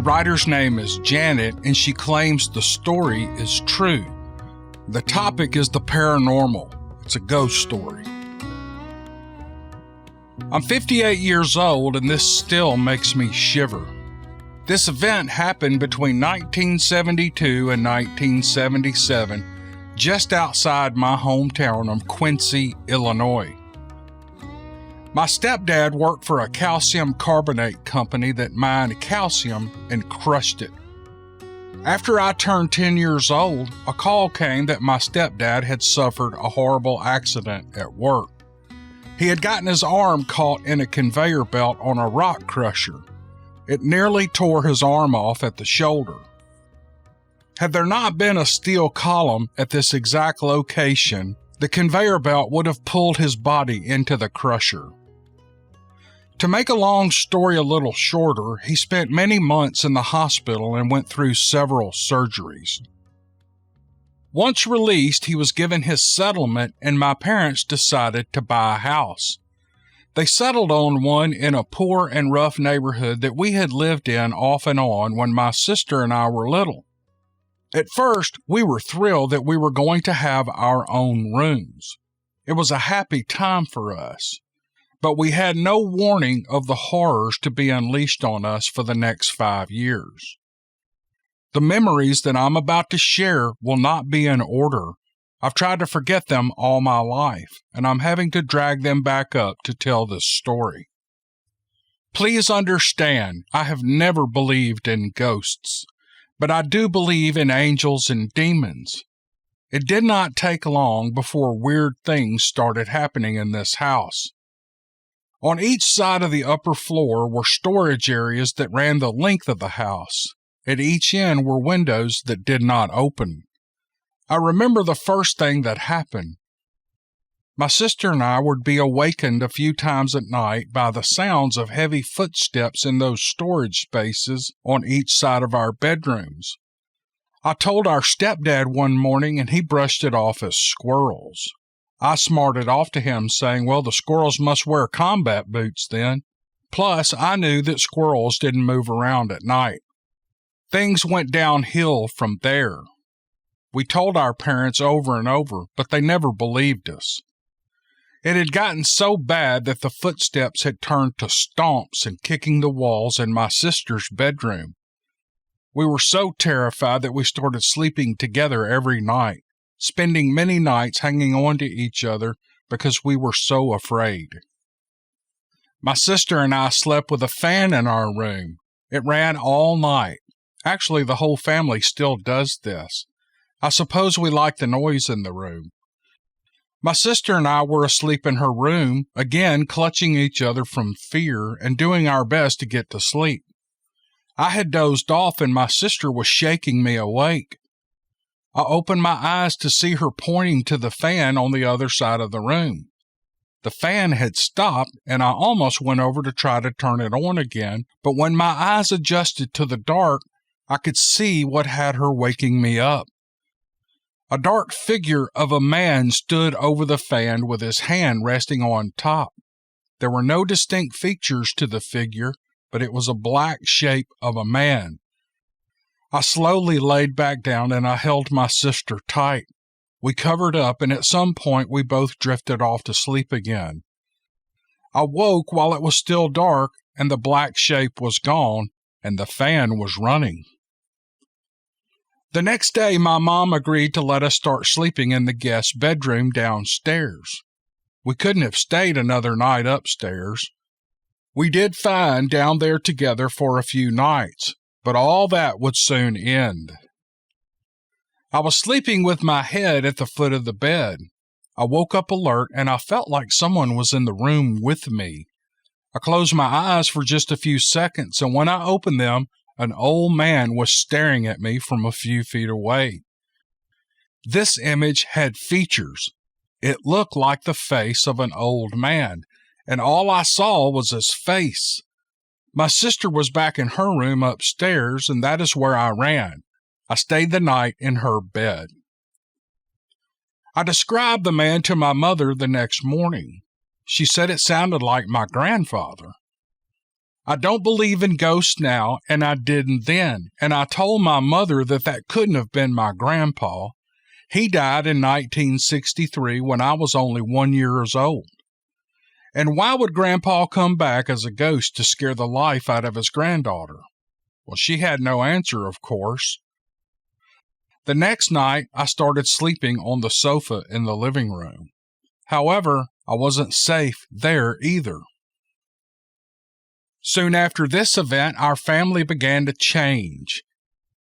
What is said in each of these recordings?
writer's name is Janet, and she claims the story is true. The topic is the paranormal. It's a ghost story. I'm 58 years old, and this still makes me shiver. This event happened between 1972 and 1977, just outside my hometown of Quincy, Illinois. My stepdad worked for a calcium carbonate company that mined calcium and crushed it. After I turned 10 years old, a call came that my stepdad had suffered a horrible accident at work. He had gotten his arm caught in a conveyor belt on a rock crusher. It nearly tore his arm off at the shoulder. Had there not been a steel column at this exact location, the conveyor belt would have pulled his body into the crusher. To make a long story a little shorter, he spent many months in the hospital and went through several surgeries. Once released, he was given his settlement, and my parents decided to buy a house. They settled on one in a poor and rough neighborhood that we had lived in off and on when my sister and I were little. At first, we were thrilled that we were going to have our own rooms. It was a happy time for us. But we had no warning of the horrors to be unleashed on us for the next 5 years. The memories that I'm about to share will not be in order. I've tried to forget them all my life, and I'm having to drag them back up to tell this story. Please understand, I have never believed in ghosts, but I do believe in angels and demons. It did not take long before weird things started happening in this house. On each side of the upper floor were storage areas that ran the length of the house. At each end were windows that did not open. I remember the first thing that happened. My sister and I would be awakened a few times at night by the sounds of heavy footsteps in those storage spaces on each side of our bedrooms. I told our stepdad one morning, and he brushed it off as squirrels. I smarted off to him, saying, well, the squirrels must wear combat boots then. Plus, I knew that squirrels didn't move around at night. Things went downhill from there. We told our parents over and over, but they never believed us. It had gotten so bad that the footsteps had turned to stomps and kicking the walls in my sister's bedroom. We were so terrified that we started sleeping together every night, spending many nights hanging on to each other because we were so afraid. My sister and I slept with a fan in our room. It ran all night. Actually, the whole family still does this. I suppose we like the noise in the room. My sister and I were asleep in her room, again clutching each other from fear and doing our best to get to sleep. I had dozed off and my sister was shaking me awake. I opened my eyes to see her pointing to the fan on the other side of the room. The fan had stopped, and I almost went over to try to turn it on again, but when my eyes adjusted to the dark, I could see what had her waking me up. A dark figure of a man stood over the fan with his hand resting on top. There were no distinct features to the figure, but it was a black shape of a man. I slowly laid back down and I held my sister tight. We covered up, and at some point we both drifted off to sleep again. I woke while it was still dark and the black shape was gone and the fan was running. The next day, my mom agreed to let us start sleeping in the guest bedroom downstairs. We couldn't have stayed another night upstairs. We did fine down there together for a few nights, but all that would soon end. I was sleeping with my head at the foot of the bed. I woke up alert, and I felt like someone was in the room with me. I closed my eyes for just a few seconds, and when I opened them, an old man was staring at me from a few feet away. This image had features. It looked like the face of an old man, and all I saw was his face. My sister was back in her room upstairs, and that is where I ran. I stayed the night in her bed. I described the man to my mother the next morning. She said it sounded like my grandfather. I don't believe in ghosts now, and I didn't then, and I told my mother that couldn't have been my grandpa. He died in 1963 when I was only 1 year old. And why would Grandpa come back as a ghost to scare the life out of his granddaughter? Well, she had no answer, of course. The next night, I started sleeping on the sofa in the living room. However, I wasn't safe there either. Soon after this event, our family began to change.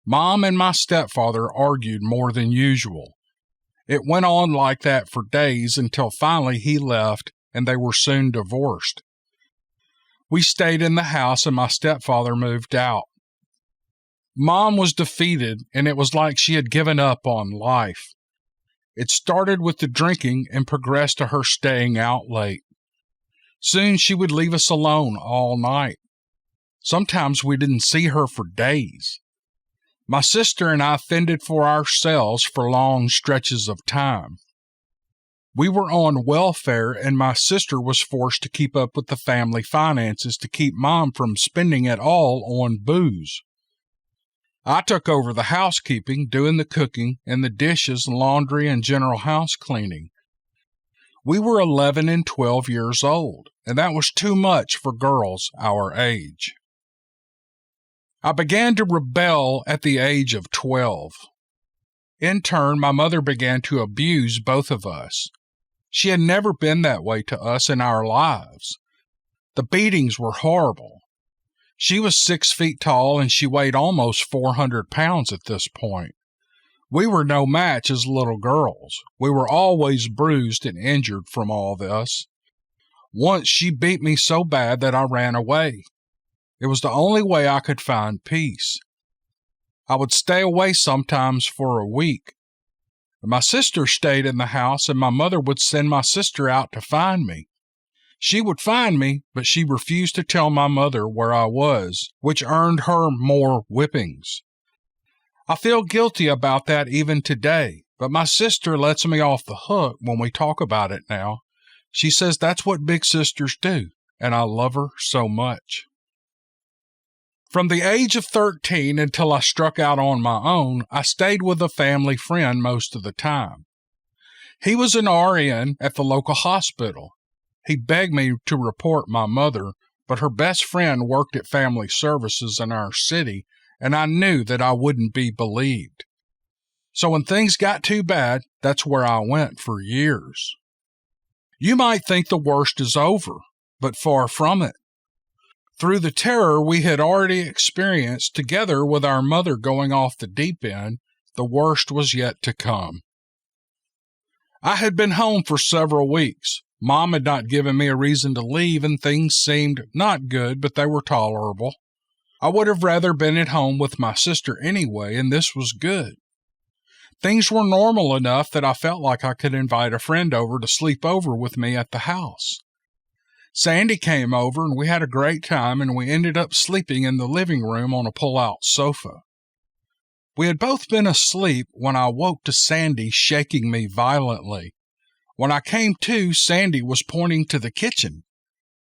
Mom and my stepfather argued more than usual. It went on like that for days until finally he left and they were soon divorced. We stayed in the house and my stepfather moved out. Mom was defeated and it was like she had given up on life. It started with the drinking and progressed to her staying out late. Soon she would leave us alone all night. Sometimes we didn't see her for days. My sister and I fended for ourselves for long stretches of time. We were on welfare and my sister was forced to keep up with the family finances to keep Mom from spending it all on booze. I took over the housekeeping, doing the cooking and the dishes, laundry, and general house cleaning. We were 11 and 12 years old, and that was too much for girls our age. I began to rebel at the age of 12. In turn, my mother began to abuse both of us. She had never been that way to us in our lives. The beatings were horrible. She was 6 feet tall and she weighed almost 400 pounds at this point. We were no match as little girls. We were always bruised and injured from all this. Once she beat me so bad that I ran away. It was the only way I could find peace. I would stay away sometimes for a week. My sister stayed in the house and my mother would send my sister out to find me. She would find me, but she refused to tell my mother where I was, which earned her more whippings. I feel guilty about that even today, but my sister lets me off the hook when we talk about it now. She says that's what big sisters do, and I love her so much. From the age of 13 until I struck out on my own, I stayed with a family friend most of the time. He was an RN at the local hospital. He begged me to report my mother, but her best friend worked at family services in our city, and I knew that I wouldn't be believed. So when things got too bad, that's where I went for years. You might think the worst is over, but far from it. Through the terror we had already experienced, together with our mother going off the deep end, the worst was yet to come. I had been home for several weeks. Mom had not given me a reason to leave, and things seemed not good, but they were tolerable. I would have rather been at home with my sister anyway, and this was good. Things were normal enough that I felt like I could invite a friend over to sleep over with me at the house. Sandy came over, and we had a great time, and we ended up sleeping in the living room on a pull-out sofa. We had both been asleep when I woke to Sandy shaking me violently. When I came to, Sandy was pointing to the kitchen,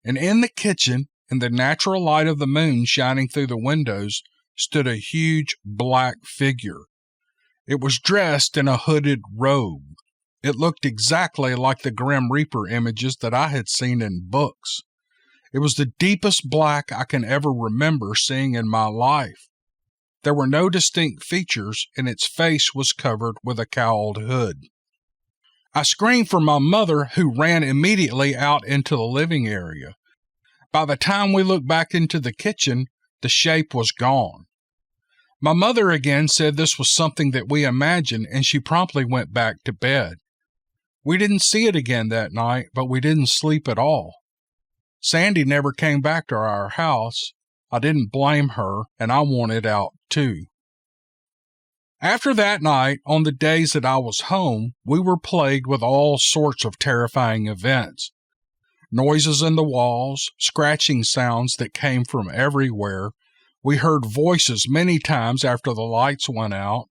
and in the kitchen, in the natural light of the moon shining through the windows, stood a huge black figure. It was dressed in a hooded robe. It looked exactly like the Grim Reaper images that I had seen in books. It was the deepest black I can ever remember seeing in my life. There were no distinct features, and its face was covered with a cowled hood. I screamed for my mother, who ran immediately out into the living area. By the time we looked back into the kitchen, the shape was gone. My mother again said this was something that we imagined, and she promptly went back to bed. We didn't see it again that night, but we didn't sleep at all. Sandy never came back to our house. I didn't blame her, and I wanted out too. After that night, on the days that I was home, we were plagued with all sorts of terrifying events. Noises in the walls, scratching sounds that came from everywhere. We heard voices many times after the lights went out.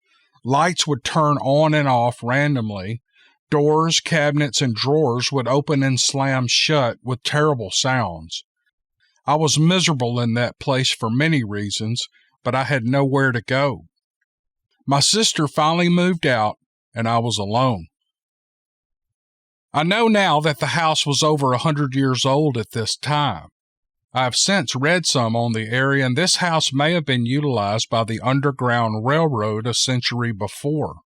Lights would turn on and off randomly. Doors, cabinets, and drawers would open and slam shut with terrible sounds. I was miserable in that place for many reasons, but I had nowhere to go. My sister finally moved out, and I was alone. I know now that the house was over 100 years old at this time. I have since read some on the area, and this house may have been utilized by the Underground Railroad a century before.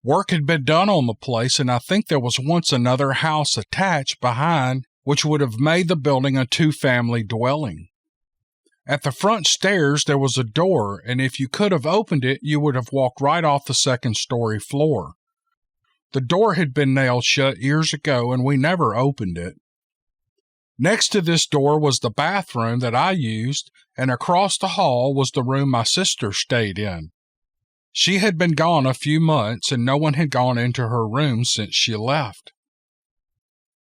Work had been done on the place, and I think there was once another house attached behind, which would have made the building a two-family dwelling. At the front stairs there was a door, and if you could have opened it, you would have walked right off the second-story floor. The door had been nailed shut years ago, and we never opened it. Next to this door was the bathroom that I used, and across the hall was the room my sister stayed in. She had been gone a few months, and no one had gone into her room since she left.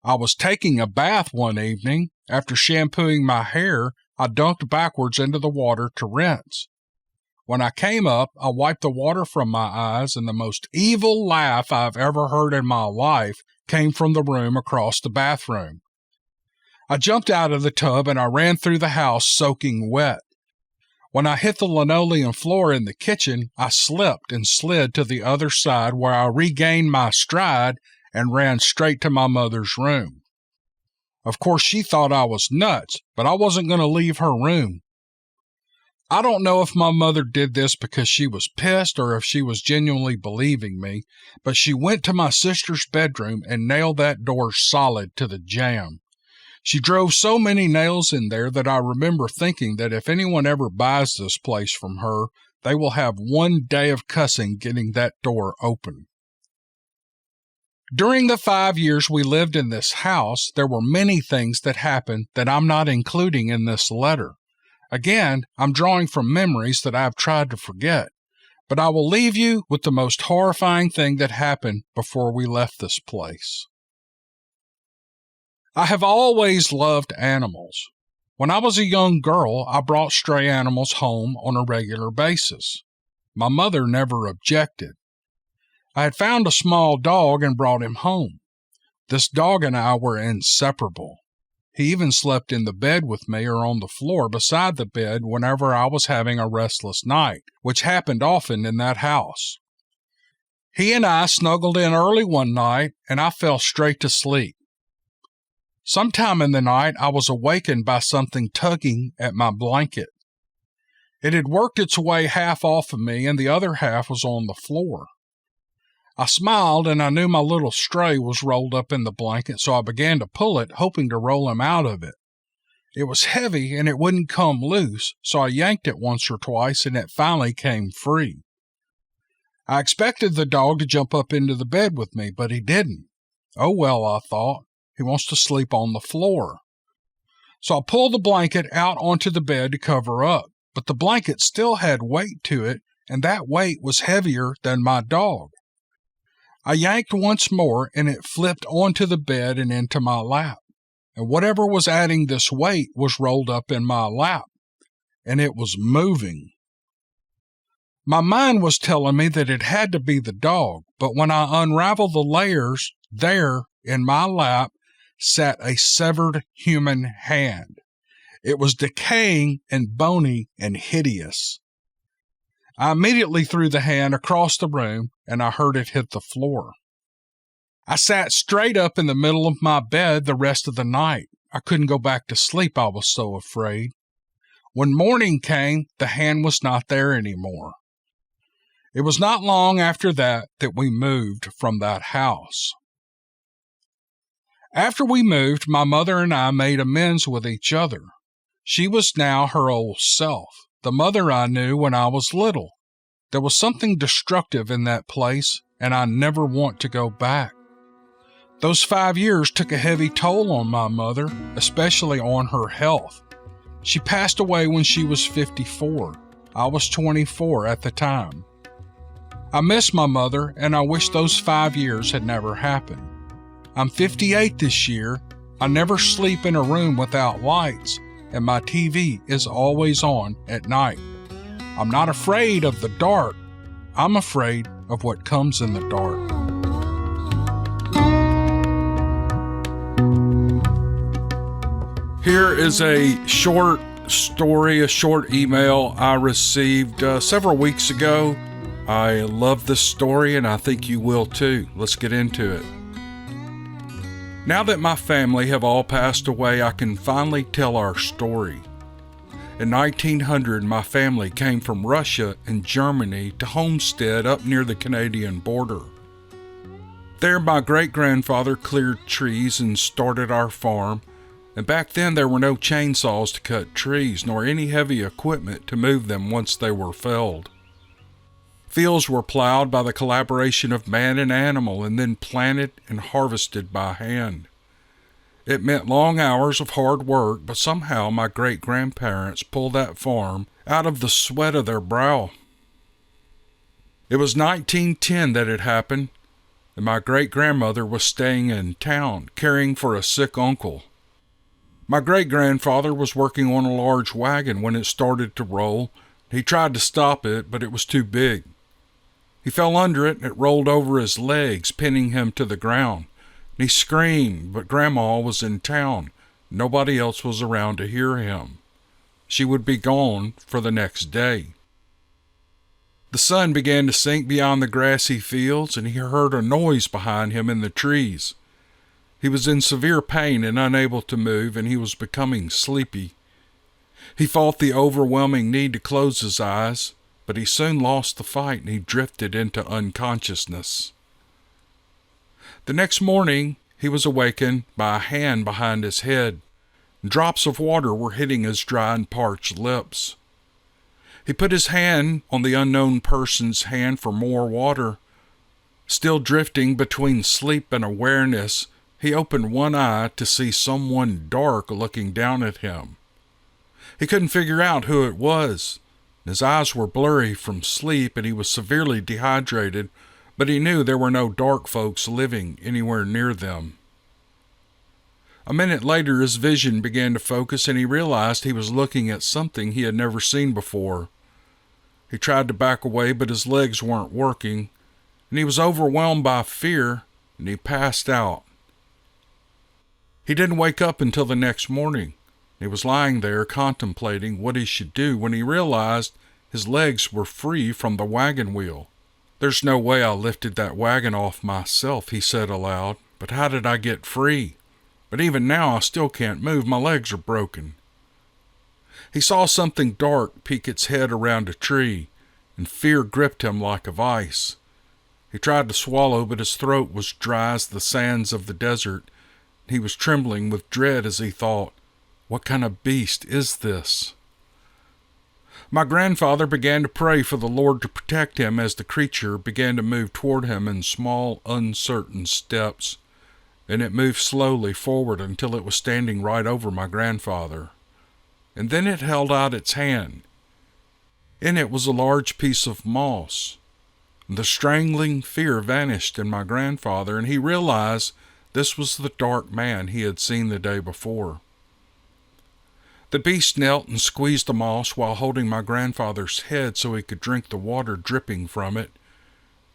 I was taking a bath one evening. After shampooing my hair, I dunked backwards into the water to rinse. When I came up, I wiped the water from my eyes, and the most evil laugh I've ever heard in my life came from the room across the bathroom. I jumped out of the tub and I ran through the house soaking wet. When I hit the linoleum floor in the kitchen, I slipped and slid to the other side where I regained my stride and ran straight to my mother's room. Of course, she thought I was nuts, but I wasn't going to leave her room. I don't know if my mother did this because she was pissed or if she was genuinely believing me, but she went to my sister's bedroom and nailed that door solid to the jamb. She drove so many nails in there that I remember thinking that if anyone ever buys this place from her, they will have one day of cussing getting that door open. During the 5 years we lived in this house, there were many things that happened that I'm not including in this letter. Again, I'm drawing from memories that I've tried to forget, but I will leave you with the most horrifying thing that happened before we left this place. I have always loved animals. When I was a young girl, I brought stray animals home on a regular basis. My mother never objected. I had found a small dog and brought him home. This dog and I were inseparable. He even slept in the bed with me or on the floor beside the bed whenever I was having a restless night, which happened often in that house. He and I snuggled in early one night, and I fell straight to sleep. Sometime in the night, I was awakened by something tugging at my blanket. It had worked its way half off of me, and the other half was on the floor. I smiled, and I knew my little stray was rolled up in the blanket, so I began to pull it, hoping to roll him out of it. It was heavy, and it wouldn't come loose, so I yanked it once or twice, and it finally came free. I expected the dog to jump up into the bed with me, but he didn't. Oh well, I thought. He wants to sleep on the floor. So I pulled the blanket out onto the bed to cover up, but the blanket still had weight to it, and that weight was heavier than my dog. I yanked once more, and it flipped onto the bed and into my lap, and whatever was adding this weight was rolled up in my lap, and it was moving. My mind was telling me that it had to be the dog, but when I unraveled the layers, there, in my lap, sat a severed human hand. It was decaying and bony and hideous. I immediately threw the hand across the room, and I heard it hit the floor. I sat straight up in the middle of my bed the rest of the night. I couldn't go back to sleep, I was so afraid. When morning came, the hand was not there anymore. It was not long after that we moved from that house. After we moved, my mother and I made amends with each other. She was now her old self, the mother I knew when I was little. There was something destructive in that place, and I never want to go back. Those 5 years took a heavy toll on my mother, especially on her health. She passed away when she was 54. I was 24 at the time. I miss my mother, and I wish those 5 years had never happened. I'm 58 this year. I never sleep in a room without lights, and my TV is always on at night. I'm not afraid of the dark. I'm afraid of what comes in the dark. Here is a short story, a short email I received several weeks ago. I love this story and I think you will too. Let's get into it. Now that my family have all passed away, I can finally tell our story. In 1900, my family came from Russia and Germany to homestead up near the Canadian border. There, my great-grandfather cleared trees and started our farm, and back then there were no chainsaws to cut trees, nor any heavy equipment to move them once they were felled. Fields were plowed by the collaboration of man and animal, and then planted and harvested by hand. It meant long hours of hard work, but somehow my great-grandparents pulled that farm out of the sweat of their brow. It was 1910 that it happened, and my great-grandmother was staying in town, caring for a sick uncle. My great-grandfather was working on a large wagon when it started to roll. He tried to stop it, but it was too big. He fell under it, and it rolled over his legs, pinning him to the ground. He screamed, but Grandma was in town. Nobody else was around to hear him. She would be gone for the next day. The sun began to sink beyond the grassy fields, and he heard a noise behind him in the trees. He was in severe pain and unable to move, and he was becoming sleepy. He fought the overwhelming need to close his eyes, but he soon lost the fight and he drifted into unconsciousness. The next morning, he was awakened by a hand behind his head. Drops of water were hitting his dry and parched lips. He put his hand on the unknown person's hand for more water. Still drifting between sleep and awareness, he opened one eye to see someone dark looking down at him. He couldn't figure out who it was. His eyes were blurry from sleep and he was severely dehydrated, but he knew there were no dark folks living anywhere near them. A minute later, his vision began to focus and he realized he was looking at something he had never seen before. He tried to back away, but his legs weren't working, and he was overwhelmed by fear, and he passed out. He didn't wake up until the next morning. He was lying there contemplating what he should do when he realized his legs were free from the wagon wheel. "There's no way I lifted that wagon off myself," he said aloud. "But how did I get free? But even now I still can't move. My legs are broken." He saw something dark peek its head around a tree, and fear gripped him like a vice. He tried to swallow, but his throat was dry as the sands of the desert. He was trembling with dread as he thought, "What kind of beast is this?" My grandfather began to pray for the Lord to protect him as the creature began to move toward him in small, uncertain steps, and it moved slowly forward until it was standing right over my grandfather. And then it held out its hand. In it was a large piece of moss. The strangling fear vanished in my grandfather, and he realized this was the dark man he had seen the day before. The beast knelt and squeezed the moss while holding my grandfather's head so he could drink the water dripping from it,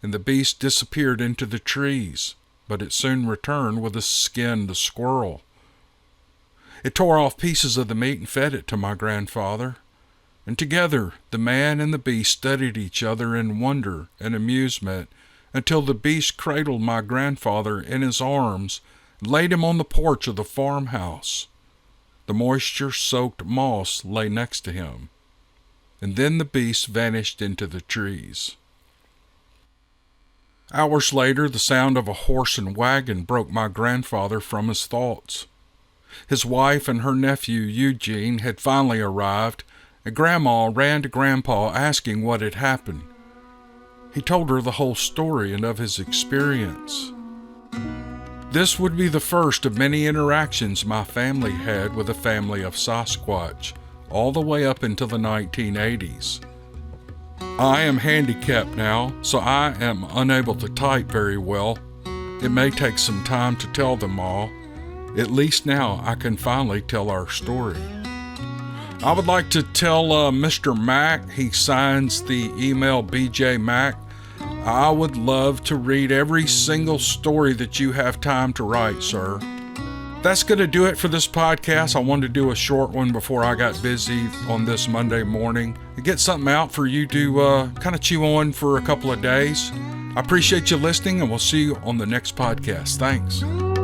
and the beast disappeared into the trees, but it soon returned with a skinned squirrel. It tore off pieces of the meat and fed it to my grandfather, and together the man and the beast studied each other in wonder and amusement until the beast cradled my grandfather in his arms and laid him on the porch of the farmhouse. The moisture-soaked moss lay next to him, and then the beast vanished into the trees. Hours later, the sound of a horse and wagon broke my grandfather from his thoughts. His wife and her nephew, Eugene, had finally arrived, and Grandma ran to Grandpa asking what had happened. He told her the whole story and of his experience. This would be the first of many interactions my family had with a family of Sasquatch, all the way up until the 1980s. I am handicapped now, so I am unable to type very well. It may take some time to tell them all. At least now I can finally tell our story. I would like to tell Mr. Mac, he signs the email BJ Mac, I would love to read every single story that you have time to write, sir. that's going to do it for this podcast. I wanted to do a short one before I got busy on this Monday morning and get something out for you to kind of chew on for a couple of days. I appreciate you listening, and we'll see you on the next podcast. Thanks.